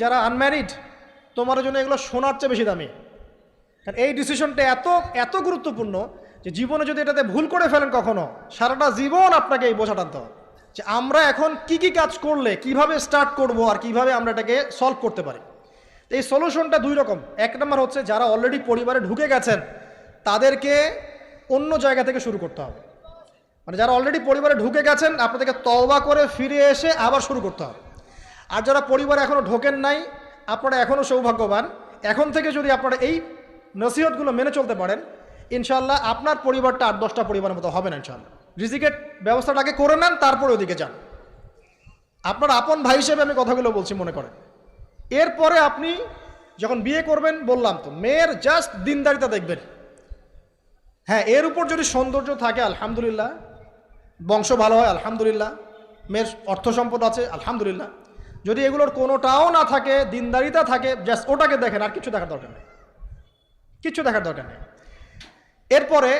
যারা আনম্যারিড, তোমার জন্য এগুলো শোনার চেয়ে বেশি দামি। কারণ এই ডিসিশনটা এত এত গুরুত্বপূর্ণ যে জীবনে যদি এটাতে ভুল করে ফেলেন কখনো, সারাটা জীবন আপনাকে এই বোঝা টানতে হবে যে আমরা এখন কি কি কাজ করলে কিভাবে স্টার্ট করব আর কিভাবে আমরা এটাকে সলভ করতে পারি। এই সলিউশনটা দুই রকম। এক নম্বর হচ্ছে যারা অলরেডি পরিবারে ঢুকে গেছেন তাদেরকে অন্য জায়গা থেকে শুরু করতে হবে। মানে যারা অলরেডি পরিবারে ঢুকে গেছেন আপনাদেরকে তওবা করে ফিরে এসে আবার শুরু করতে হবে। আর যারা পরিবারে এখনও ঢোকেন নাই, আপনারা এখনও সৌভাগ্যবান। এখন থেকে যদি আপনারা এই নসিহতগুলো মেনে চলতে পারেন, ইনশাল্লাহ আপনার পরিবারটা 8-10টা পরিবারের মতো হবে না ইনশাল্লাহ। রিজিকের ব্যবস্থাটাকে করে নেন, তারপরে ওদিকে যান। আপনার আপন ভাই হিসেবে আমি কথাগুলো বলছি, মনে করেন। এরপরে আপনি যখন বিয়ে করবেন, বললাম তো মেয়ের জাস্ট দিনদারিতা দেখবেন। হ্যাঁ, এর উপর যদি সৌন্দর্য থাকে আলহামদুলিল্লাহ, বংশ ভালো হয় আলহামদুলিল্লাহ, মেয়ের অর্থ সম্পদ আছে আলহামদুলিল্লাহ। যদি এগুলোর কোনোটাও না থাকে, দিনদারিতা থাকে, জাস্ট ওটাকে দেখেন, আর কিছু দেখার দরকার নেই, কিছু দেখার দরকার নেই। এরপরে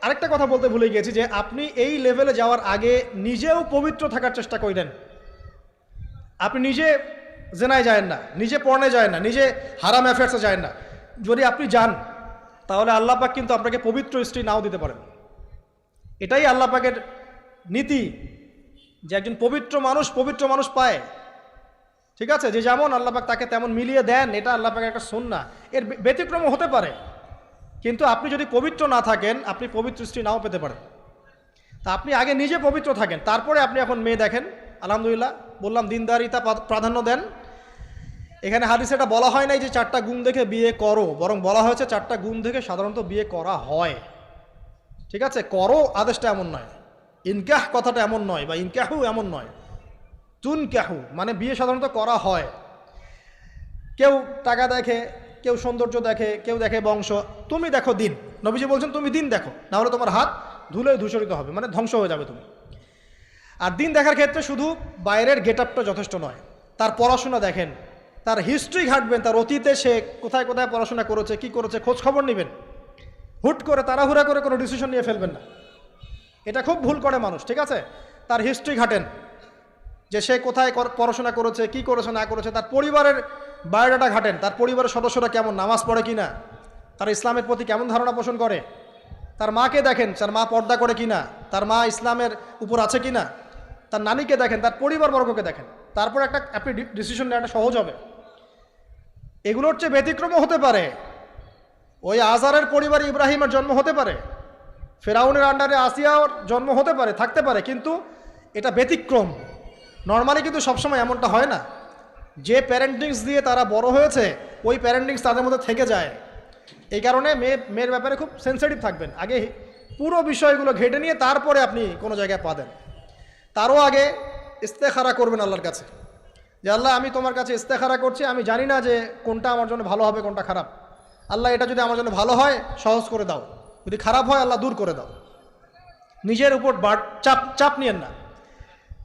আরেকটা কথা বলতে ভুলে গিয়েছি যে আপনি এই লেভেলে যাওয়ার আগে নিজেও পবিত্র থাকার চেষ্টা করেন। আপনি নিজে জেনায় যায় না, নিজে পর্নে যায় না, নিজে হারাম অ্যাফেয়ার্সে যায় না। যদি আপনি যান তাহলে আল্লাহ পাক কিন্তু আপনাকে পবিত্র স্ত্রী নাও দিতে পারেন। এটাই আল্লাহ পাকের নীতি যে একজন পবিত্র মানুষ পায়। ঠিক আছে, যে যেমন আল্লাহ পাক তাকে তেমন মিলিয়ে দেন, এটা আল্লাহ পাকের একটা সুন্নাহ। এর ব্যতিক্রম হতে পারে, কিন্তু আপনি যদি পবিত্র না থাকেন আপনি পবিত্র স্ত্রী নাও পেতে পারেন। তা আপনি আগে নিজে পবিত্র থাকেন, তারপরে আপনি এখন মেয়ে দেখেন। আলহামদুলিল্লাহ, বললাম দিনদারিতা প্রাধান্য দেন। এখানে হাদিসে এটা বলা হয় নাই যে 4টা গুণ দেখে বিয়ে করো, বরং বলা হয়েছে 4টা গুণ দেখে সাধারণত বিয়ে করা হয়। ঠিক আছে, করো আদেশটা এমন নয়, ইনকাহ কথাটা এমন নয়, বা ইনকাহু এমন নয়, তুনকাহু মানে বিয়ে সাধারণত করা হয়। কেউ টাকা দেখে, কেউ সৌন্দর্য দেখে, কেউ দেখে বংশ, তুমি দেখো দিন। নবীজি বলছেন তুমি দিন দেখো, না হলে তোমার হাত ধুলোয় ধূসরিত হবে, মানে ধ্বংস হয়ে যাবে তুমি। আর দিন দেখার ক্ষেত্রে শুধু বাইরের গেট আপটা যথেষ্ট নয়, তার পড়াশোনা দেখেন, তার হিস্ট্রি ঘাটবেন, তার অতীতে সে কোথায় কোথায় পড়াশোনা করেছে, কি করেছে, খোঁজ খবর নেবেন। হুট করে তাড়াহুড়া করে কোনো ডিসিশন নিয়ে ফেলবেন না, এটা খুব ভুল করে মানুষ। ঠিক আছে, তার হিস্ট্রি ঘাটেন যে সে কোথায় পড়াশোনা করেছে, কি করেছে না করেছে, তার পরিবারের বায়োডাটা ঘাটেন, তার পরিবারের সদস্যরা কেমন, নামাজ পড়ে কিনা, তার ইসলামের প্রতি কেমন ধারণা পোষণ করে, তার মাকে দেখেন, তার মা পর্দা করে কিনা, তার মা ইসলামের উপর আছে কিনা, তার নানিকে দেখেন, তার পরিবারবর্গকে দেখেন, তারপর আপনি ডিসিশন নেওয়াটা সহজ হবে। এগুলোর চেয়ে ব্যতিক্রমও হতে পারে। ওই আজারের পরিবারে ইব্রাহিমের জন্ম হতে পারে, ফেরাউনের আন্ডারে আসিয়ার জন্ম হতে পারে, থাকতে পারে, কিন্তু এটা ব্যতিক্রম। নর্মালি কিন্তু সবসময় এমনটা হয় না। যে প্যারেন্টিংস দিয়ে তারা বড় হয়েছে, ওই প্যারেন্টিংস তাদের মধ্যে থেকে যায়। এই কারণে মেয়ের ব্যাপারে খুব সেন্সিটিভ থাকবেন। আগে পুরো বিষয়গুলো ঘেটে নিয়ে তারপরে আপনি কোনো জায়গায় পা দেন। তারও আগে ইস্তেখারা করবেন আল্লাহর কাছে, যে আল্লাহ আমি তোমার কাছে ইস্তেখারা করছি, আমি জানি না যে কোনটা আমার জন্য ভালো হবে, কোনটা খারাপ। আল্লাহ এটা যদি আমার জন্য ভালো হয় সহজ করে দাও, যদি খারাপ হয় আল্লাহ দূর করে দাও। নিজের উপর চাপ নিয়েন না।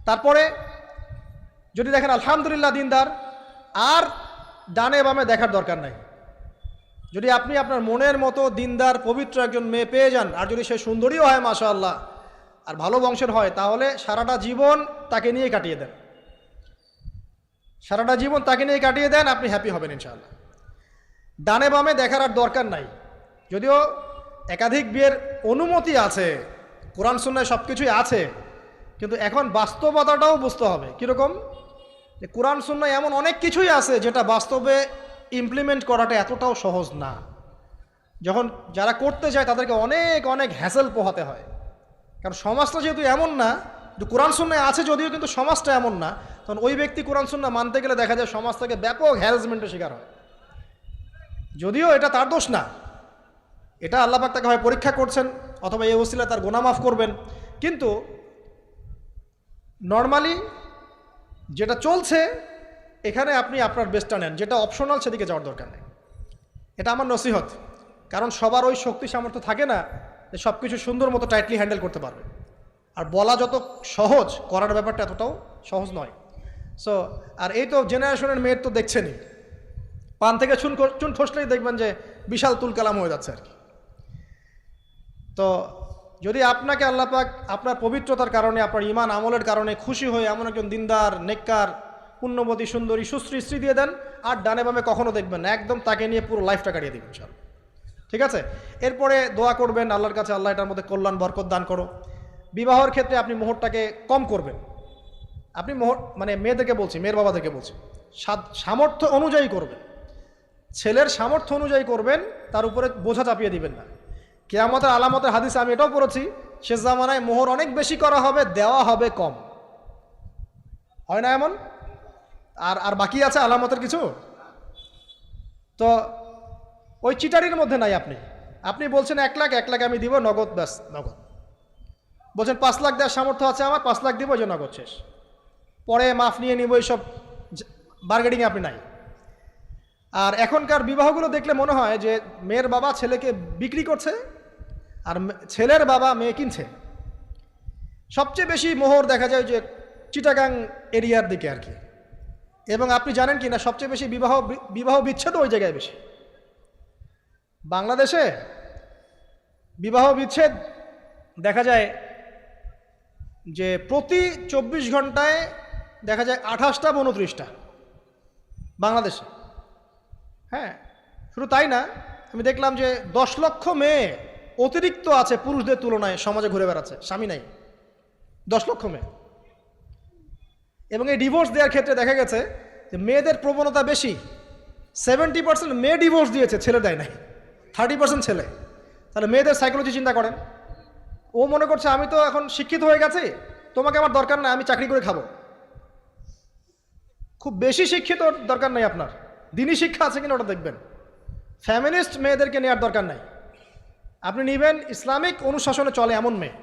তারপরে যদি দেখেন আলহামদুলিল্লাহ দিনদার, আর ডানে বামে দেখার দরকার নাই। যদি আপনি আপনার মনের মতো দিনদার পবিত্র একজন মেয়ে পেয়ে যান, আর যদি সে সুন্দরীও হয় মাশাআল্লাহ, আর ভালো বংশের হয়, তাহলে সারাটা জীবন তাকে নিয়ে কাটিয়ে দেন, সারাটা জীবন তাকে নিয়ে কাটিয়ে দেন, আপনি হ্যাপি হবেন ইনশাআল্লাহ। ডানে বামে দেখার আর দরকার নাই। যদিও একাধিক বিয়ের অনুমতি আছে, কোরআন সুন্নাহয় সব কিছুই আছে, কিন্তু এখন বাস্তবতাটাও বুঝতে হবে। কীরকম, যে কোরআন সুন্নাহয় এমন অনেক কিছুই আছে যেটা বাস্তবে ইমপ্লিমেন্ট করাটা এতটাও সহজ না। যখন যারা করতে যায় তাদেরকে অনেক অনেক হ্যাসেল পোহাতে হয়, কারণ সমাজটা যেহেতু এমন না, যে কোরআন সুন্নাহয় আছে যদিও, কিন্তু সমাজটা এমন না, তখন ওই ব্যক্তি কোরআন সুন্নাহ মানতে গেলে দেখা যায় সমাজ থেকে ব্যাপক হ্যারাসমেন্টের শিকার হয়। যদিও এটা তার দোষ না, এটা আল্লাহ পাক তাকে হয় পরীক্ষা করছেন, অথবা এই ওসিলায় তার গুনাহ মাফ করবেন। কিন্তু নর্মালি যেটা চলছে, এখানে আপনি আপনার বেস্টটা নেন, যেটা অপশনাল সেদিকে যাওয়ার দরকার নেই। এটা আমার নসিহত। কারণ সবার ওই শক্তি সামর্থ্য থাকে না যে সব কিছু সুন্দর মতো টাইটলি হ্যান্ডেল করতে পারবে। আর বলা যত সহজ, করার ব্যাপারটা এতটাও সহজ নয়। সো আর এই তো জেনারেশনের মেয়ের তো দেখছেনই, পান থেকে চুন খসলেই দেখবেন যে বিশাল তুলকালাম হয়ে যাচ্ছে আর কি। তো যদি আপনাকে আল্লাহ পাক আপনার পবিত্রতার কারণে, আপনার ঈমান আমলের কারণে খুশি হয়ে এমন একজন দিনদার, নেককার, পুণ্যবতী, সুন্দরী, সুশ্রী স্ত্রী দিয়ে দেন, আর ডানে বামে কখনো দেখবেন না, একদম তাকে নিয়ে পুরো লাইফটা কাটিয়ে দিবেন ইনশাআল্লাহ। ঠিক আছে? এরপরে দোয়া করবেন আল্লাহর কাছে, আল্লাহ এটার মধ্যে কল্যাণ বরকত দান করো। বিবাহের ক্ষেত্রে আপনি মোহরটাকে কম করবেন। আপনি মোহর মানে মেয়েদেরকে বলছি, মেয়ের বাবাদেরকে বলছি, সামর্থ্য অনুযায়ী করবেন, ছেলের সামর্থ্য অনুযায়ী করবেন, তার উপরে বোঝা চাপিয়ে দিবেন না। কিয়ামতের আলামতের হাদিসে আমি এটাও পড়েছি, শেষ জামানায় মোহর অনেক বেশি করা হবে, দেওয়া হবে কম। হয় না এমন? আর আর বাকি আছে আলামতের কিছু? তো ওই চিটারির মধ্যে নাই। আপনি বলছেন 1 লাখ, 1 লাখ আমি দিব নগদ, ব্যাস নগদ। বলছেন 5 লাখ দেওয়ার সামর্থ্য আছে আমার, 5 লাখ দিব, যে নগদ শেষ, পরে মাফ নিয়ে নিব, এইসব বার্গেনিংয়ে আপনি নাই। আর এখনকার বিবাহগুলো দেখলে মনে হয় যে মেয়ের বাবা ছেলেকে বিক্রি করছে আর ছেলের বাবা মেয়ে কিনছে। সবচেয়ে বেশি মোহর দেখা যায় যে চিটাগাং এরিয়ার দিকে আর কি। এবং আপনি জানেন কি না, সবচেয়ে বেশি বিবাহ বিচ্ছেদ ওই জায়গায় বেশি। বাংলাদেশে বিবাহ বিচ্ছেদ দেখা যায় যে প্রতি 24 ঘন্টায় দেখা যায় 28টা বা 29টা বাংলাদেশে। হ্যাঁ, শুধু তাই না, আমি দেখলাম যে 10 লক্ষ মেয়ে অতিরিক্ত আছে পুরুষদের তুলনায়, সমাজে ঘুরে বেড়াচ্ছে, স্বামী নাই, 10 লক্ষ মেয়ে। এবং এই ডিভোর্স দেওয়ার ক্ষেত্রে দেখা গেছে যে মেয়েদের প্রবণতা বেশি। 70% মেয়ে ডিভোর্স দিয়েছে, ছেলে দেয় নাই, 30% ছেলে। তাহলে মেয়েদের সাইকোলজি চিন্তা করেন। ও মনে করছে আমি তো এখন শিক্ষিত হয়ে গেছি, তোমাকে আমার দরকার নাই, আমি চাকরি করে খাবো। খুব বেশি শিক্ষিত দরকার নাই আপনার, দিনই শিক্ষা আছে কিনা ওটা দেখবেন। ফ্যামিলিস্ট মেয়েদেরকে নেওয়ার দরকার নাই, আপনি নেবেন ইসলামিক অনুশাসনে চলে এমন মেয়ে।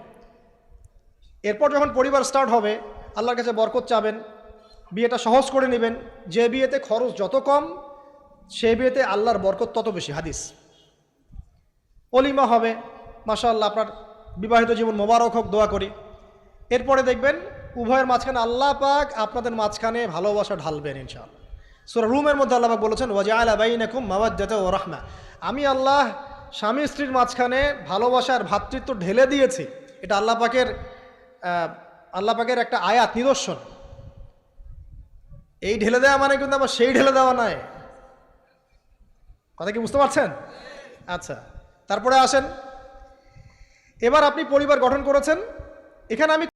এরপর যখন পরিবার স্টার্ট হবে, আল্লাহর কাছে বরকত চাবেন, বিয়েটা সহজ করে নেবেন। যে বিয়েতে খরচ যত কম, সে বিয়েতে আল্লাহর বরকত তত বেশি। হাদিস। অলিমা হবে, মাশাআল্লাহ, আপনার বিবাহিত জীবন মোবারক হোক, দোয়া করি। এরপরে দেখবেন উভয়ের মাঝখানে আল্লাহ পাক আপনাদের মাঝখানে ভালোবাসা ঢালবেন ইনশাআল্লাহ। সূরা রুমের মধ্যে আল্লাহ পাক বলেছেন, ওয়াজআলা বাইনাকুম মাওয়াদ্দাতা ওয়া রাহমা, আমি আল্লাহ স্বামী স্ত্রীর মাঝখানে ভালোবাসার ভ্রাতৃত্ব ঢেলে দিয়েছি। এটা আল্লাহ পাকের একটা আয়াত, নিদর্শন। এই ঢেলে দেওয়া মানে কিন্তু আবার সেই ঢেলে দেওয়া নয়। কথা কি বুঝতে পারছেন? আচ্ছা, তারপরে আসেন, এবার আপনি পরিবার গঠন করেছেন। এখানে আমি